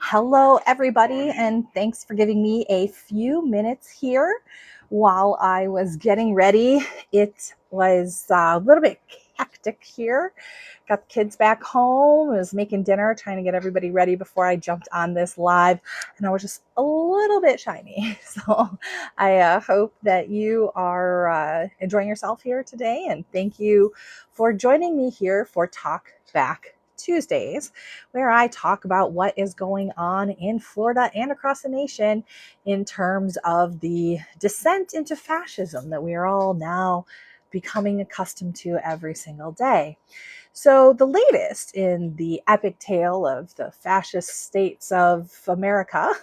Hello, everybody, and thanks for giving me a few minutes here while I was getting ready. It was a little bit hectic here. Got the kids back home, was making dinner, trying to get everybody ready before I jumped on this live, and I was just a little bit shiny. So I hope that you are enjoying yourself here today, and thank you for joining me here for Talk Back Tuesdays, where I talk about what is going on in Florida and across the nation in terms of the descent into fascism that we are all now becoming accustomed to every single day. So, the latest in the epic tale of the fascist states of America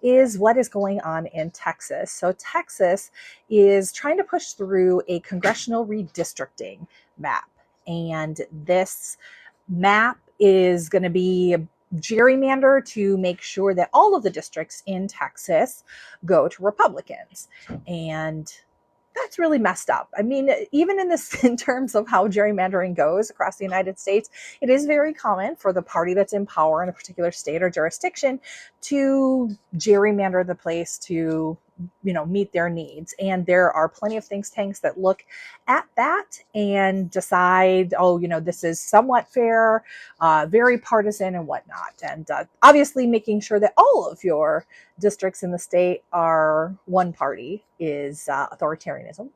is what is going on in Texas. So, Texas is trying to push through a congressional redistricting map. And this map is going to be gerrymander to make sure that all of the districts in Texas go to Republicans. And that's really messed up. I mean, even in terms of how gerrymandering goes across the United States, it is very common for the party that's in power in a particular state or jurisdiction to gerrymander the place to, meet their needs. And there are plenty of think tanks that look at that and decide, this is somewhat fair, very partisan and whatnot. And obviously making sure that all of your districts in the state are one party is authoritarianism,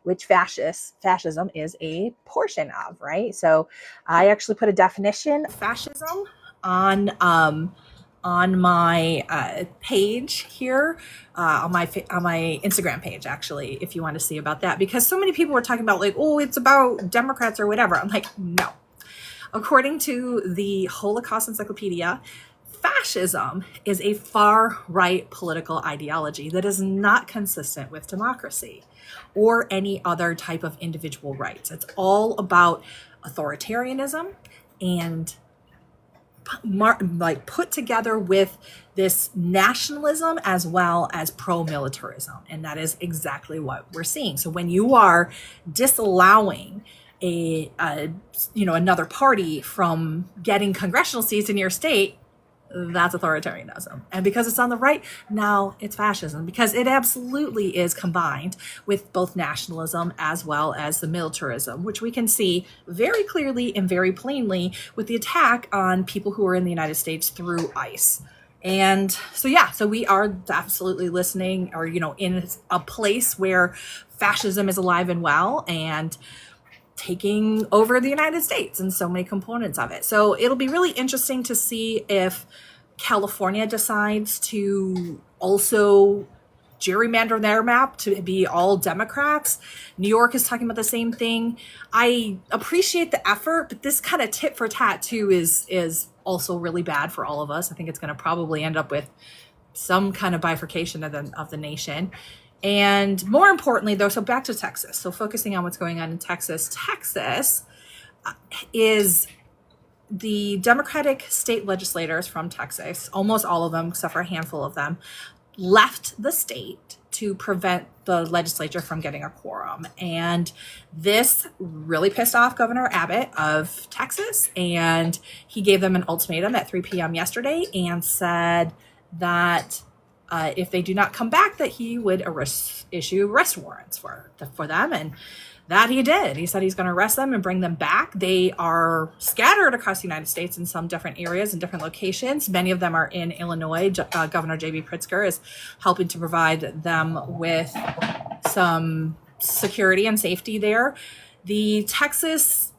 which fascism is a portion of, right? So I actually put a definition of fascism on my page here, on my Instagram page, actually, if you want to see about that, because so many people were talking about it's about Democrats or whatever. I'm like, no. According to the Holocaust Encyclopedia, fascism is a far-right political ideology that is not consistent with democracy or any other type of individual rights. It's all about authoritarianism and put together with this nationalism as well as pro-militarism. And that is exactly what we're seeing. So when you are disallowing another party from getting congressional seats in your state, that's authoritarianism. And because it's on the right, now it's fascism, because it absolutely is combined with both nationalism as well as the militarism, which we can see very clearly and very plainly with the attack on people who are in the United States through ICE. And so we are absolutely listening, or, in a place where fascism is alive and well and taking over the United States and so many components of it. So it'll be really interesting to see if California decides to also gerrymander their map to be all Democrats. New York is talking about the same thing. I appreciate the effort, but this kind of tit for tat too is also really bad for all of us. I think it's going to probably end up with some kind of bifurcation of the nation. And more importantly, though, so back to Texas. So focusing on what's going on in Texas. Texas is the Democratic state legislators from Texas, almost all of them, except for a handful of them, left the state to prevent the legislature from getting a quorum. And this really pissed off Governor Abbott of Texas. And he gave them an ultimatum at 3 p.m. yesterday and said that if they do not come back, that he would issue arrest warrants for them. And that he did. He said he's going to arrest them and bring them back. They are scattered across the United States in some different areas and different locations. Many of them are in Illinois. Governor J.B. Pritzker is helping to provide them with some security and safety there. The Texas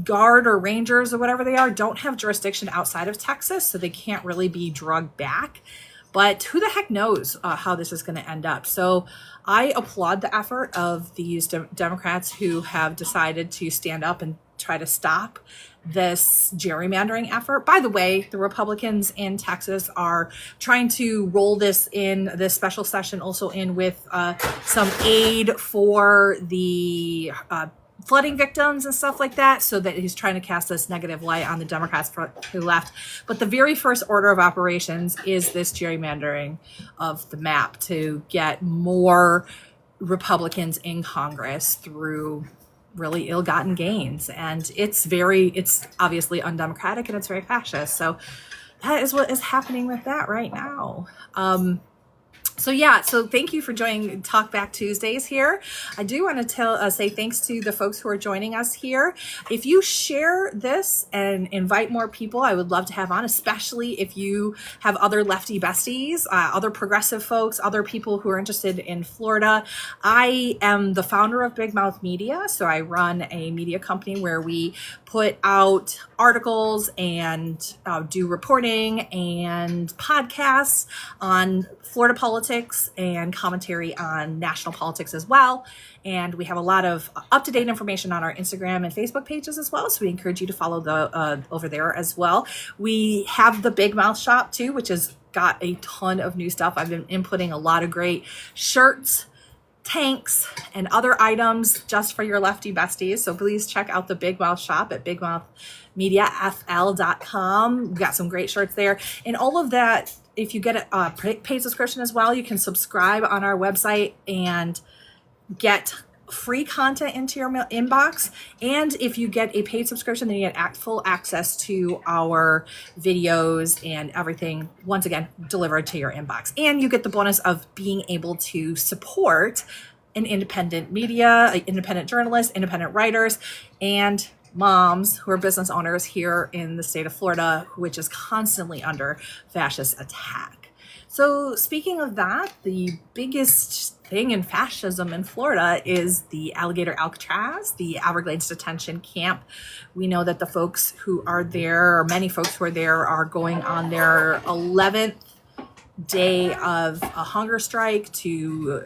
Guard or Rangers or whatever they are don't have jurisdiction outside of Texas, so they can't really be drugged back. But who the heck knows how this is going to end up. So I applaud the effort of these Democrats who have decided to stand up and try to stop this gerrymandering effort. By the way, the Republicans in Texas are trying to roll this special session also in with some aid for the flooding victims and stuff like that, so that he's trying to cast this negative light on the Democrats who left. But the very first order of operations is this gerrymandering of the map to get more Republicans in Congress through really ill-gotten gains. And it's obviously undemocratic and it's very fascist. So that is what is happening with that right now. So thank you for joining Talk Back Tuesdays here. I do want to say thanks to the folks who are joining us here. If you share this and invite more people, I would love to have on, especially if you have other lefty besties, other progressive folks, other people who are interested in Florida. I am the founder of Big Mouth Media, so I run a media company where we put out articles and do reporting and podcasts on Florida politics and commentary on national politics as well. And we have a lot of up-to-date information on our Instagram and Facebook pages as well. So we encourage you to follow over there as well. We have the Big Mouth shop too, which has got a ton of new stuff. I've been inputting a lot of great shirts, tanks, and other items just for your lefty besties. So please check out the Big Mouth shop at bigmouthmediafl.com. We've got some great shirts there. And all of that, if you get a paid subscription as well, you can subscribe on our website and get free content into your inbox. And if you get a paid subscription, then you get full access to our videos and everything, once again, delivered to your inbox. And you get the bonus of being able to support an independent media, independent journalists, independent writers, and moms who are business owners here in the state of Florida, which is constantly under fascist attack. So speaking of that, the biggest thing in fascism in Florida is the alligator Alcatraz, the Everglades detention camp. We know that the folks who are there, or many folks who are there, are going on their 11th day of a hunger strike to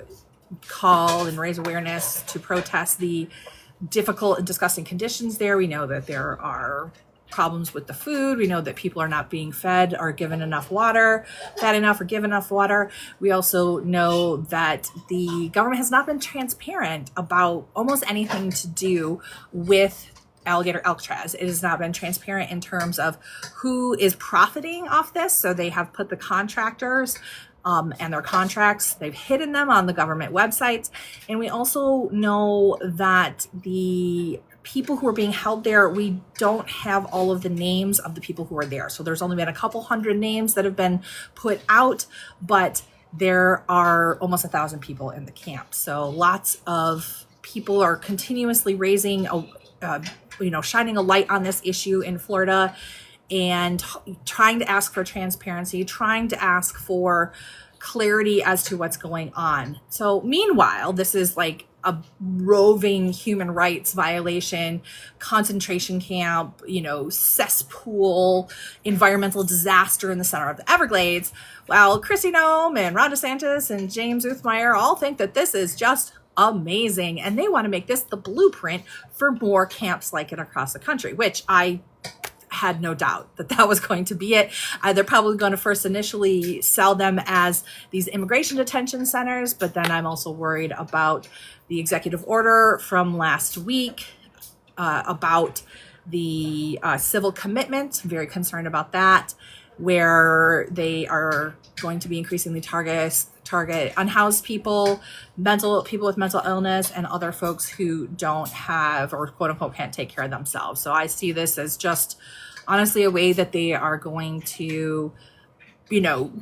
call and raise awareness to protest the difficult and disgusting conditions there. We know that there are problems with the food. We know that people are not being fed or given enough water, fed enough or given enough water. We also know that the government has not been transparent about almost anything to do with alligator Alcatraz. It has not been transparent in terms of who is profiting off this. So they have put the contractors and their contracts, they've hidden them on the government websites. And we also know that the people who are being held there, we don't have all of the names of the people who are there. So there's only been a couple hundred names that have been put out, but there are almost 1,000 people in the camp. So lots of people are continuously raising, shining a light on this issue in Florida, and trying to ask for transparency, trying to ask for clarity as to what's going on. So meanwhile, this is like a roving human rights violation, concentration camp, cesspool, environmental disaster in the center of the Everglades. While Kristi Noem and Ron DeSantis and James Uthmeyer all think that this is just amazing, and they want to make this the blueprint for more camps like it across the country, which I had no doubt that was going to be it. They're probably going to first initially sell them as these immigration detention centers, but then I'm also worried about the executive order from last week about the civil commitment. I'm very concerned about that, where they are going to be increasingly target unhoused people, people with mental illness, and other folks who don't have, or quote unquote can't take care of themselves. So I see this as just honestly a way that they are going to,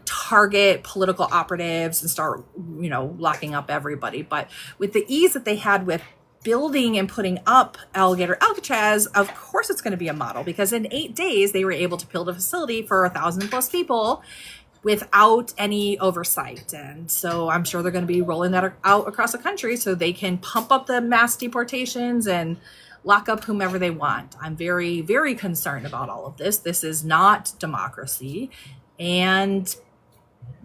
target political operatives and start, locking up everybody. But with the ease that they had with building and putting up alligator Alcatraz, of course it's going to be a model, because in 8 days they were able to build a facility for 1,000 plus people without any oversight. And so I'm sure they're going to be rolling that out across the country so they can pump up the mass deportations and lock up whomever they want. I'm very, very concerned about all of this. This is not democracy, and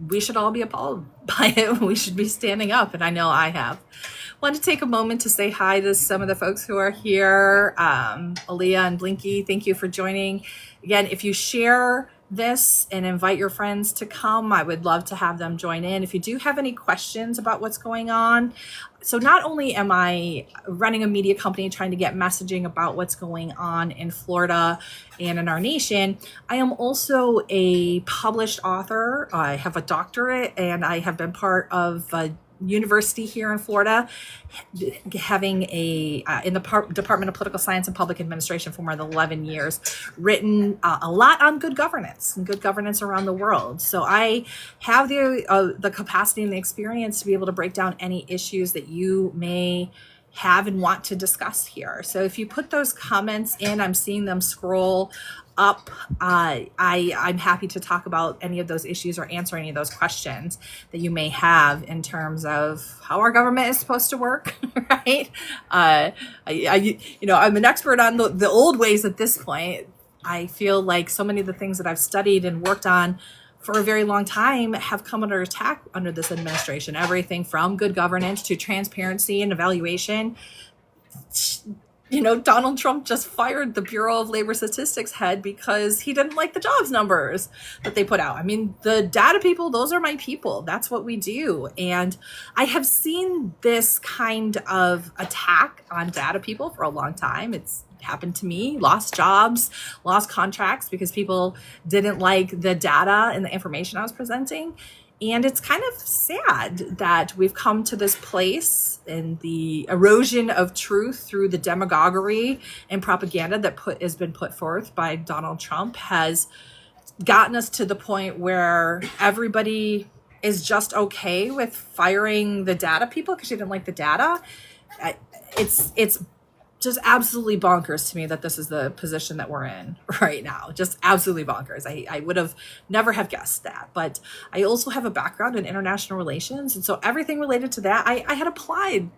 we should all be appalled by it. We should be standing up, and I know I have. Want to take a moment to say hi to some of the folks who are here. Aaliyah and Blinky, thank you for joining. Again, if you share this and invite your friends to come, I would love to have them join in. If you do have any questions about what's going on, so not only am I running a media company trying to get messaging about what's going on in Florida and in our nation, I am also a published author. I have a doctorate, and I have been part of university here in Florida, having in the Department of Political Science and Public Administration for more than 11 years, written a lot on good governance and good governance around the world. So I have the capacity and the experience to be able to break down any issues that you may have and want to discuss here. So if you put those comments in, I'm seeing them scroll up. I'm happy to talk about any of those issues or answer any of those questions that you may have in terms of how our government is supposed to work, right? I'm an expert on the old ways at this point. I feel like so many of the things that I've studied and worked on for a very long time have come under attack under this administration. Everything from good governance to transparency and evaluation. Donald Trump just fired the Bureau of Labor Statistics head because he didn't like the jobs numbers that they put out. I mean, the data people, those are my people. That's what we do. And I have seen this kind of attack on data people for a long time. It's happened to me, lost jobs, lost contracts because people didn't like the data and the information I was presenting. And it's kind of sad that we've come to this place, and the erosion of truth through the demagoguery and propaganda that has been put forth by Donald Trump has gotten us to the point where everybody is just okay with firing the data people because you didn't like the data. It's just absolutely bonkers to me that this is the position that we're in right now. Just absolutely bonkers. I would have never have guessed that. But I also have a background in international relations. And so everything related to that, I had applied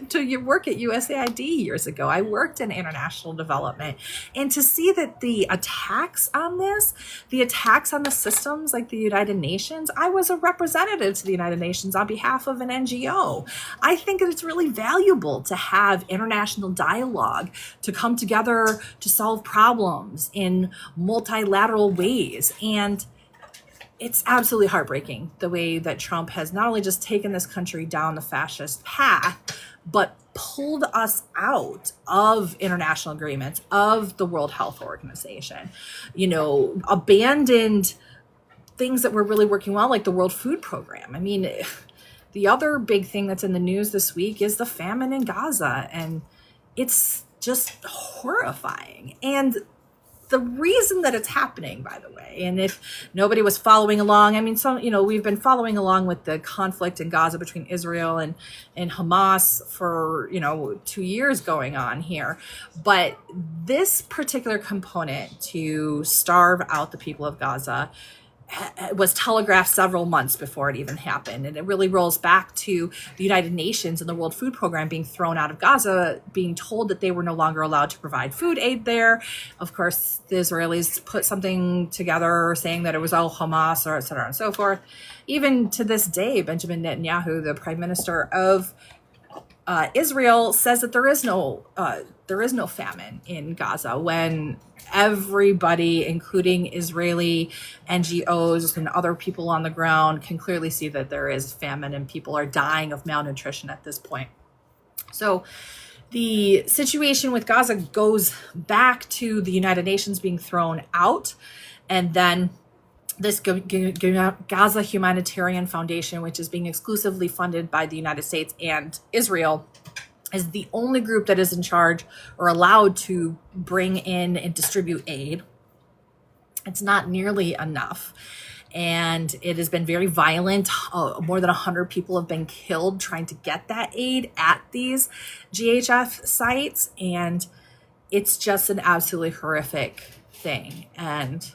to your work at USAID years ago. I worked in international development. And to see that the attacks on this, the attacks on the systems like the United Nations, I was a representative to the United Nations on behalf of an NGO. I think that it's really valuable to have international dialogue, to come together to solve problems in multilateral ways. And it's absolutely heartbreaking the way that Trump has not only just taken this country down the fascist path, but pulled us out of international agreements, of the World Health Organization, abandoned things that were really working well, like the World Food Program. I mean, the other big thing that's in the news this week is the famine in Gaza, and it's just horrifying. And the reason that it's happening, by the way, and if nobody was following along, I mean, we've been following along with the conflict in Gaza between Israel and Hamas for, 2 years going on here. But this particular component to starve out the people of Gaza was telegraphed several months before it even happened. And it really rolls back to the United Nations and the World Food Program being thrown out of Gaza, being told that they were no longer allowed to provide food aid there. Of course, the Israelis put something together saying that it was all Hamas, or et cetera and so forth. Even to this day, Benjamin Netanyahu, the prime minister of Israel, says that there is no famine in Gaza, when everybody, including Israeli NGOs and other people on the ground, can clearly see that there is famine and people are dying of malnutrition at this point. So the situation with Gaza goes back to the United Nations being thrown out, and then this Gaza Humanitarian Foundation, which is being exclusively funded by the United States and Israel, is the only group that is in charge or allowed to bring in and distribute aid. It's not nearly enough. And it has been very violent. More than 100 people have been killed trying to get that aid at these GHF sites. And it's just an absolutely horrific thing. And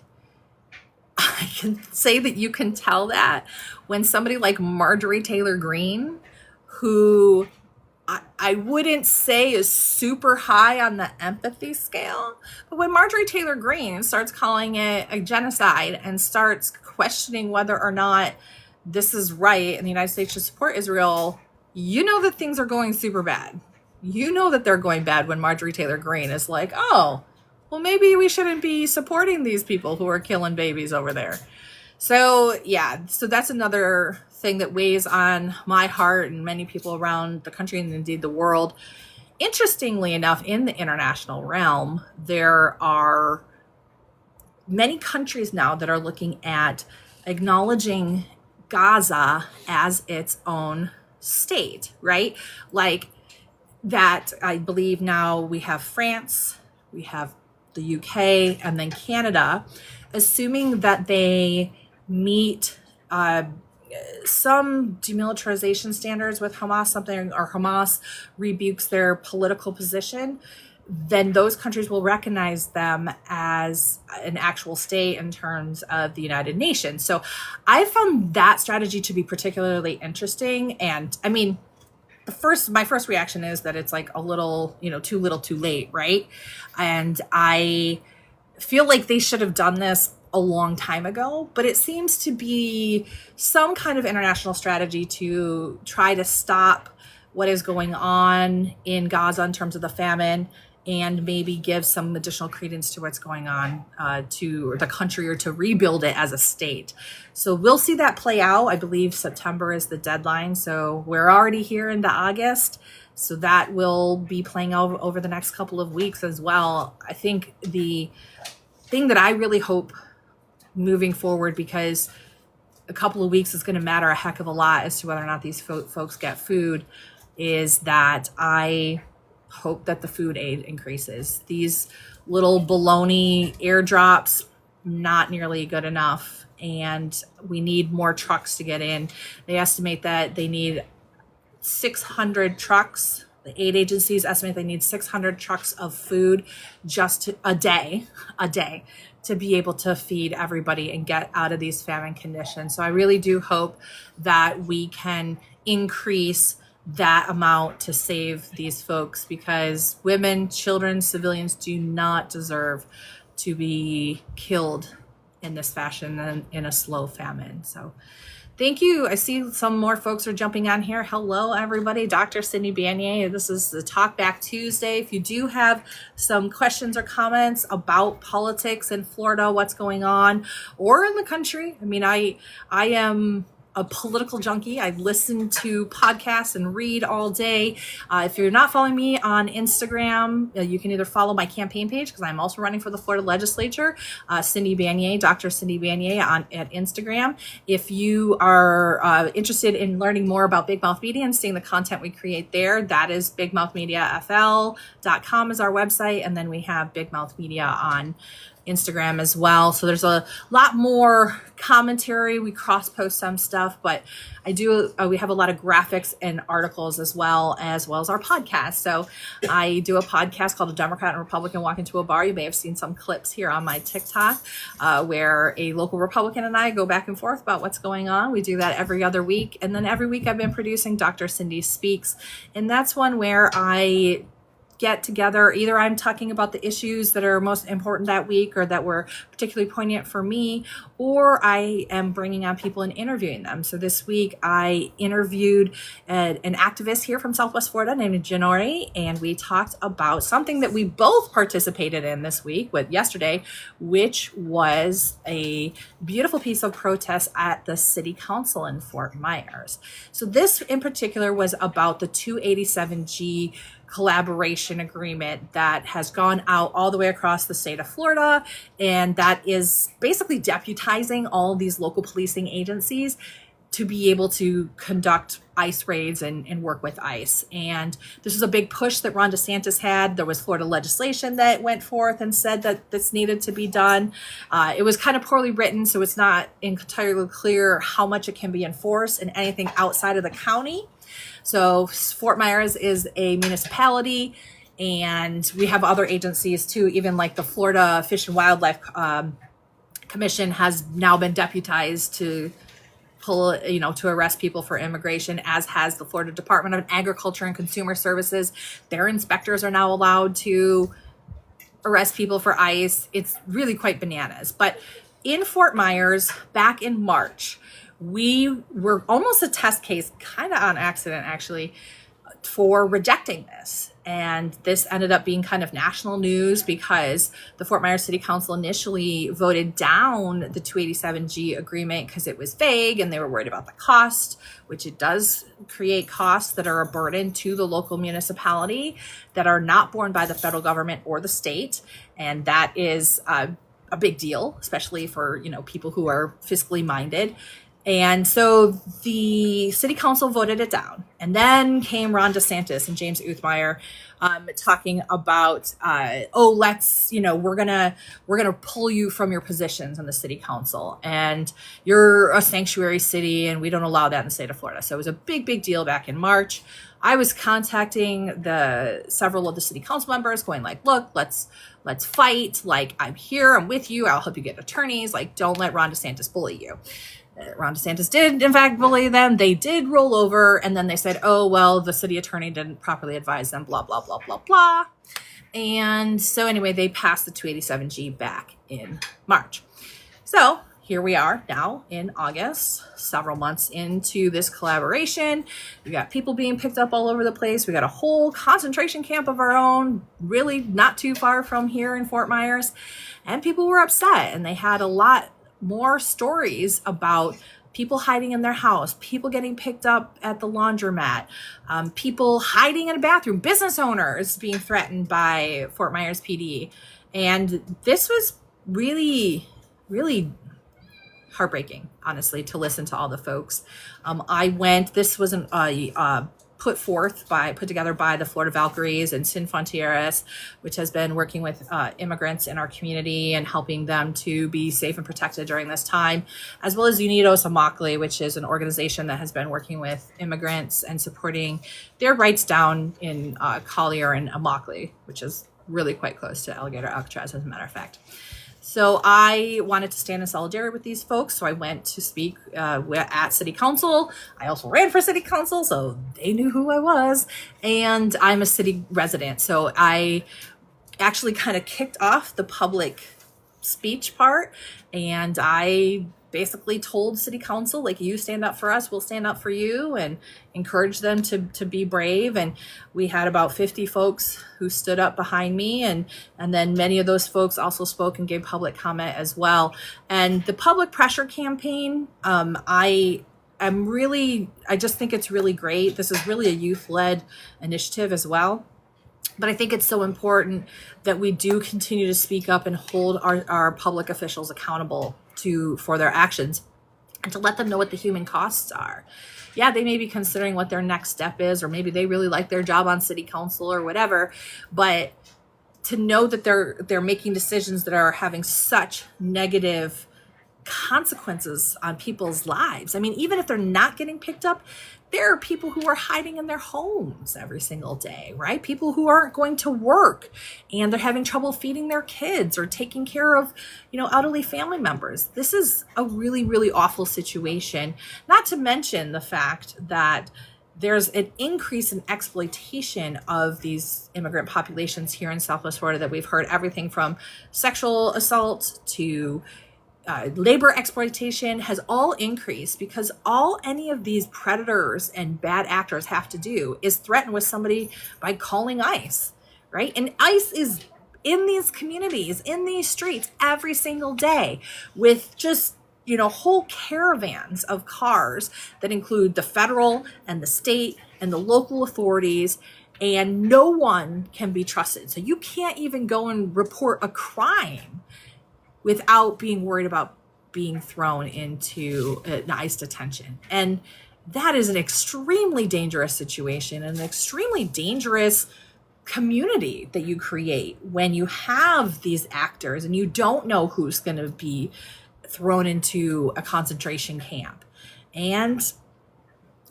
I can say that you can tell that when somebody like Marjorie Taylor Greene, who I wouldn't say is super high on the empathy scale, but when Marjorie Taylor Greene starts calling it a genocide and starts questioning whether or not this is right and the United States should support Israel, you know that things are going super bad. You know that they're going bad when Marjorie Taylor Greene is like, oh, well, maybe we shouldn't be supporting these people who are killing babies over there. So that's another thing that weighs on my heart and many people around the country and indeed the world. Interestingly enough, in the international realm, there are many countries now that are looking at acknowledging Gaza as its own state, right? Like that, I believe now we have France, we have the UK, and then Canada, assuming that they meet some demilitarization standards with Hamas, something, or Hamas rebukes their political position, then those countries will recognize them as an actual state in terms of the United Nations. So I found that strategy to be particularly interesting. And I mean, my first reaction is that it's like a little, too little, too late, right? And I feel like they should have done this a long time ago, but it seems to be some kind of international strategy to try to stop what is going on in Gaza in terms of the famine, and maybe give some additional credence to what's going on to the country, or to rebuild it as a state. So we'll see that play out. I believe September is the deadline. So we're already here into August. So that will be playing out over the next couple of weeks as well. I think the thing that I really hope moving forward, because a couple of weeks is going to matter a heck of a lot as to whether or not these folks get food, is that I hope that the food aid increases. These little baloney airdrops, not nearly good enough, and we need more trucks to get in. They estimate that they need 600 trucks. The aid agencies estimate they need 600 trucks of food just a day, to be able to feed everybody and get out of these famine conditions. So I really do hope that we can increase that amount to save these folks, because women, children, civilians do not deserve to be killed in this fashion and in a slow famine. So thank you. I see some more folks are jumping on here. Hello, everybody. Dr. Cindy Banyai. This is the Talk Back Tuesday. If you do have some questions or comments about politics in Florida, what's going on, or in the country, I mean, I am a political junkie. I listen to podcasts and read all day. If you're not following me on Instagram, you can either follow my campaign page, because I'm also running for the Florida legislature, Cindy Banyai, Dr. Cindy Banyai at Instagram. If you are interested in learning more about Big Mouth Media and seeing the content we create there, that is bigmouthmediafl.com is our website. And then we have Big Mouth Media on Instagram as well. So there's a lot more commentary. We cross post some stuff, but we have a lot of graphics and articles as well as our podcast. So I do a podcast called A Democrat and Republican Walk Into a Bar. You may have seen some clips here on my TikTok where a local Republican and I go back and forth about what's going on. We do that every other week. And then every week I've been producing Dr. Cindy Speaks. And that's one where I get together. Either I'm talking about the issues that are most important that week or that were particularly poignant for me, or I am bringing on people and interviewing them. So this week I interviewed an activist here from Southwest Florida named Janori, and we talked about something that we both participated in this week yesterday, which was a beautiful piece of protest at the city council in Fort Myers. So this in particular was about the 287G collaboration agreement that has gone out all the way across the state of Florida, and that is basically deputizing all these local policing agencies to be able to conduct ICE raids and work with ICE. And this is a big push that Ron DeSantis had. There was Florida legislation that went forth and said that this needed to be done. It was kind of poorly written, so it's not entirely clear how much it can be enforced in anything outside of the county. So Fort Myers is a municipality, and we have other agencies too, even like the Florida Fish and Wildlife Commission has now been deputized to to arrest people for immigration, as has the Florida Department of Agriculture and Consumer Services. Their inspectors are now allowed to arrest people for ICE. It's really quite bananas. But in Fort Myers, back in March, we were almost a test case, kind of on accident actually, for rejecting this. And this ended up being kind of national news because the Fort Myers City Council initially voted down the 287G agreement because it was vague and they were worried about the cost, which it does create costs that are a burden to the local municipality that are not borne by the federal government or the state. And that is a big deal, especially for people who are fiscally minded. And so the city council voted it down. And then came Ron DeSantis and James Uthmeyer talking about, we're gonna pull you from your positions in the city council, and you're a sanctuary city, and we don't allow that in the state of Florida. So it was a big deal back in March. I was contacting several of the city council members, going like, look, let's fight. Like, I'm here, I'm with you. I'll help you get attorneys. Like, don't let Ron DeSantis bully you. Ron DeSantis did, in fact, bully them. They did roll over, and then they said, oh, well, the city attorney didn't properly advise them, blah, blah, blah, blah, blah. And so anyway, they passed the 287G back in March. So here we are now in August, several months into this collaboration. We got people being picked up all over the place. We got a whole concentration camp of our own, really not too far from here in Fort Myers. And people were upset, and they had a lot more stories about people hiding in their house, people getting picked up at the laundromat, people hiding in a bathroom, business owners being threatened by Fort Myers PD. And this was really, really heartbreaking, honestly, to listen to all the folks. This was put together by the Florida Valkyries and Sin Frontieres, which has been working with immigrants in our community and helping them to be safe and protected during this time, as well as Unidos Immokalee, which is an organization that has been working with immigrants and supporting their rights down in Collier and Immokalee, which is really quite close to Alligator Alcatraz, as a matter of fact. So I wanted to stand in solidarity with these folks. So I went to speak at city council. I also ran for city council, so they knew who I was. And I'm a city resident. So I actually kind of kicked off the public speech part. And I basically told city council, like, you stand up for us, we'll stand up for you, and encourage them to be brave. And we had about 50 folks who stood up behind me, and then many of those folks also spoke and gave public comment as well. And the public pressure campaign, I just think it's really great. This is really a youth-led initiative as well. But I think it's so important that we do continue to speak up and hold our public officials accountable for their actions, and to let them know what the human costs are. Yeah, they may be considering what their next step is, or maybe they really like their job on city council or whatever, but to know that they're making decisions that are having such negative consequences on people's lives. I mean, even if they're not getting picked up, there are people who are hiding in their homes every single day, right? People who aren't going to work, and they're having trouble feeding their kids or taking care of, elderly family members. This is a really, really awful situation. Not to mention the fact that there's an increase in exploitation of these immigrant populations here in Southwest Florida that we've heard everything from sexual assault to labor exploitation has all increased, because all any of these predators and bad actors have to do is threaten with somebody by calling ICE, right? And ICE is in these communities, in these streets every single day with just, whole caravans of cars that include the federal and the state and the local authorities, and no one can be trusted. So you can't even go and report a crime without being worried about being thrown into an ICE detention. And that is an extremely dangerous situation, and an extremely dangerous community that you create when you have these actors and you don't know who's going to be thrown into a concentration camp. And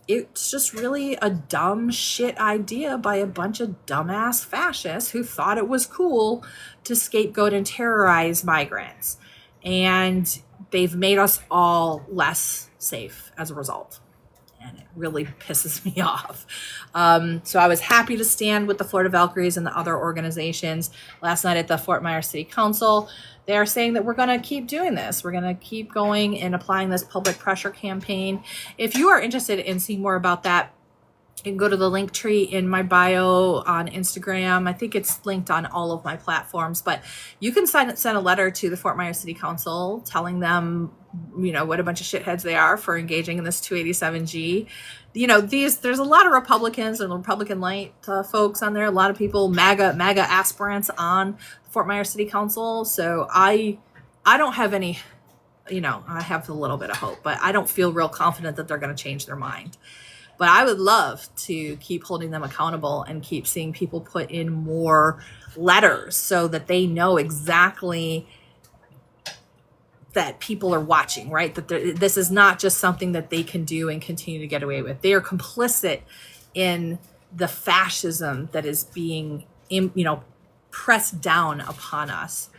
it's just really a dumb shit idea by a bunch of dumbass fascists who thought it was cool to scapegoat and terrorize migrants. And they've made us all less safe as a result. And it really pisses me off. So I was happy to stand with the Florida Valkyries and the other organizations last night at the Fort Myers City Council. They are saying that we're going to keep doing this. We're going to keep going and applying this public pressure campaign. If you are interested in seeing more about that, you can go to the link tree in my bio on Instagram. I think it's linked on all of my platforms, but you can send a letter to the Fort Myers City Council telling them, what a bunch of shitheads they are for engaging in this 287G. There's a lot of Republicans and Republican light folks on there. A lot of people, MAGA aspirants on the Fort Myers City Council. So I don't have any I have a little bit of hope, but I don't feel real confident that they're going to change their mind. But I would love to keep holding them accountable and keep seeing people put in more letters so that they know exactly that people are watching, right? That this is not just something that they can do and continue to get away with. They are complicit in the fascism that is being, pressed down upon us.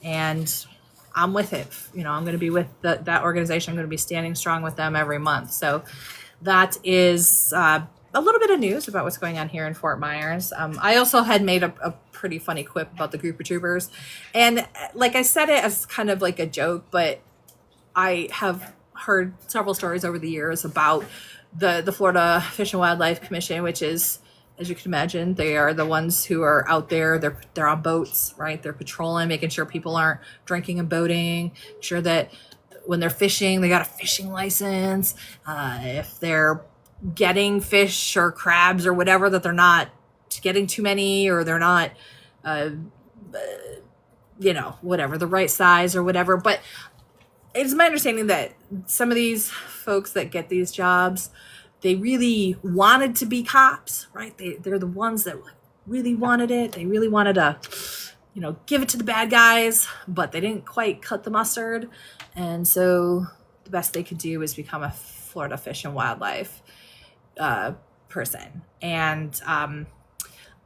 And I'm with it. I'm going to be with that organization. I'm going to be standing strong with them every month. So that is a little bit of news about what's going on here in Fort Myers. I also had made a pretty funny quip about the group of troopers. And like I said it as kind of like a joke, but I have heard several stories over the years about the Florida Fish and Wildlife Commission, which is, as you can imagine, they are the ones who are out there. They're on boats, right? They're patrolling, making sure people aren't drinking and boating, sure that when they're fishing, they got a fishing license. If they're getting fish or crabs or whatever, that they're not getting too many, or they're not, whatever, the right size or whatever. But it's my understanding that some of these folks that get these jobs, they really wanted to be cops, right? They're the ones that really wanted it. They really wanted to, give it to the bad guys, but they didn't quite cut the mustard. And so the best they could do was become a Florida Fish and Wildlife person. And I'm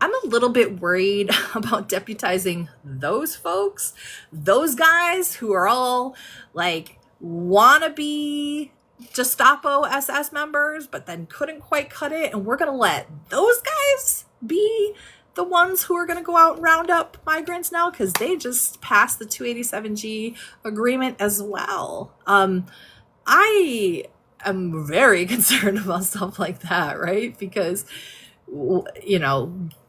a little bit worried about deputizing those folks, those guys who are all like wannabe Gestapo SS members, but then couldn't quite cut it. And we're going to let those guys be the ones who are going to go out and round up migrants now, because they just passed the 287G agreement as well. I am very concerned about stuff like that, right? Because,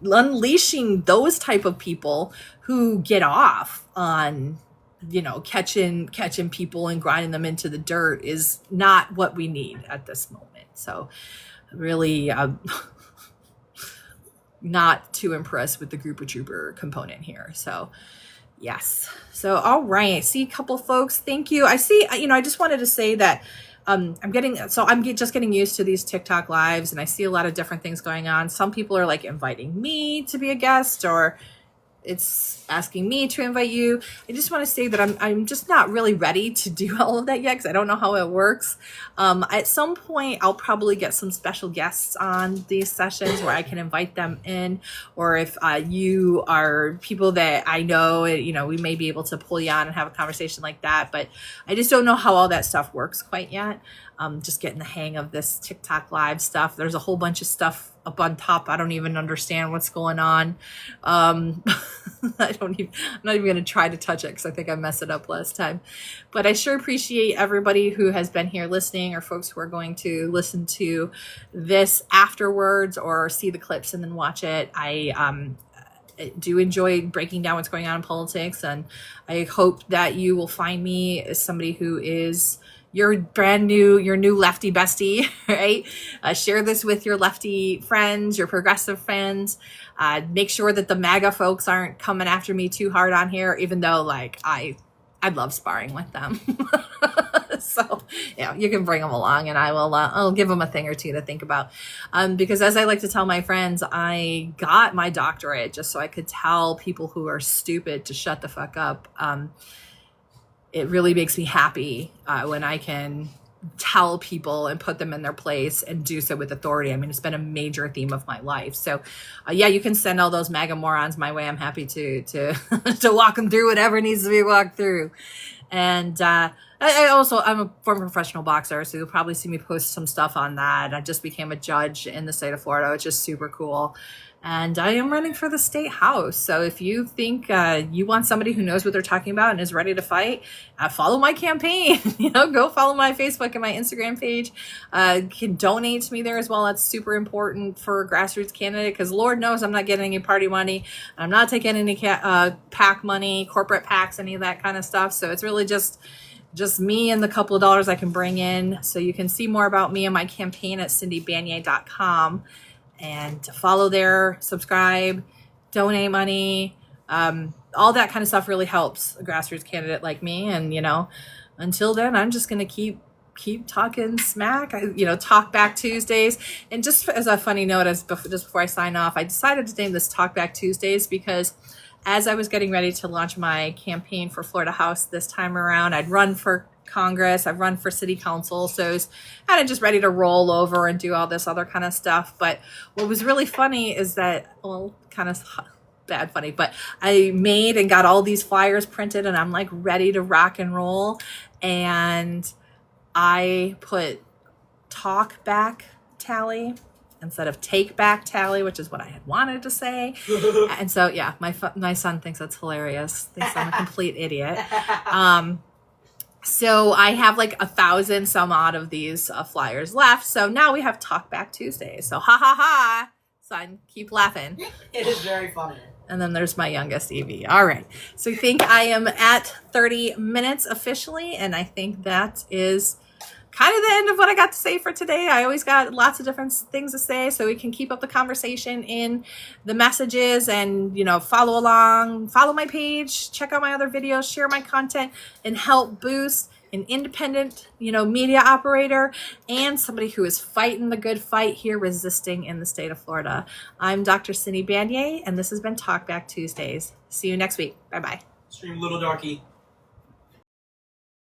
unleashing those type of people who get off on, catching people and grinding them into the dirt is not what we need at this moment. So really, not too impressed with the group trooper component here. So yes. So, all right. I see a couple folks. Thank you. I see, I just wanted to say that I'm just getting used to these TikTok lives, and I see a lot of different things going on. Some people are like inviting me to be a guest, or it's asking me to invite you. I just want to say that I'm just not really ready to do all of that yet, because I don't know how it works. At some point, I'll probably get some special guests on these sessions where I can invite them in, or if you are people that I know, we may be able to pull you on and have a conversation like that. But I just don't know how all that stuff works quite yet. Just getting the hang of this TikTok live stuff. There's a whole bunch of stuff up on top. I don't even understand what's going on. I'm not even going to try to touch it, because I think I messed it up last time. But I sure appreciate everybody who has been here listening, or folks who are going to listen to this afterwards or see the clips and then watch it. I do enjoy breaking down what's going on in politics, and I hope that you will find me as somebody who is your new lefty bestie, right? Share this with your lefty friends, your progressive friends. Make sure that the MAGA folks aren't coming after me too hard on here, even though I love sparring with them. So you can bring them along, and I'll give them a thing or two to think about. Because as I like to tell my friends, I got my doctorate just so I could tell people who are stupid to shut the fuck up. It really makes me happy when I can tell people and put them in their place and do so with authority. I mean, it's been a major theme of my life. So you can send all those MAGA morons my way. I'm happy to to walk them through whatever needs to be walked through. And I'm a former professional boxer, so you'll probably see me post some stuff on that. I just became a judge in the state of Florida, which is super cool. And I am running for the state house. So if you think you want somebody who knows what they're talking about and is ready to fight, follow my campaign. Go follow my Facebook and my Instagram page. Can donate to me there as well. That's super important for a grassroots candidate, because Lord knows I'm not getting any party money. I'm not taking any PAC money, corporate PACs, any of that kind of stuff. So it's really just me and the couple of dollars I can bring in. So you can see more about me and my campaign at cindybanyai.com. And follow there, subscribe, donate money. All that kind of stuff really helps a grassroots candidate like me. And, until then, I'm just going to keep talking smack. Talk Back Tuesdays. And just as a funny note, just before I sign off, I decided to name this Talk Back Tuesdays because as I was getting ready to launch my campaign for Florida House this time around, I'd run for Congress, I've run for city council, so I was kind of just ready to roll over and do all this other kind of stuff. But what was really funny is that, well, kind of bad funny, but I made and got all these flyers printed and I'm like ready to rock and roll. And I put Talk Back Tally instead of Take Back Tally, which is what I had wanted to say. And so, yeah, my son thinks that's hilarious. Thinks I'm a complete idiot. So I have like 1,000 some odd of these flyers left. So now we have Talk Back Tuesdays. So ha ha ha, son, keep laughing. It is very funny. And then there's my youngest Evie. All right. So I think I am at 30 minutes officially. And I think that is kind of the end of what I got to say for today. I always got lots of different things to say, so we can keep up the conversation in the messages and, follow along, follow my page, check out my other videos, share my content, and help boost an independent, media operator and somebody who is fighting the good fight here, resisting in the state of Florida. I'm Dr. Cindy Banyai, and this has been Talk Back Tuesdays. See you next week. Bye-bye. Stream Little Darky.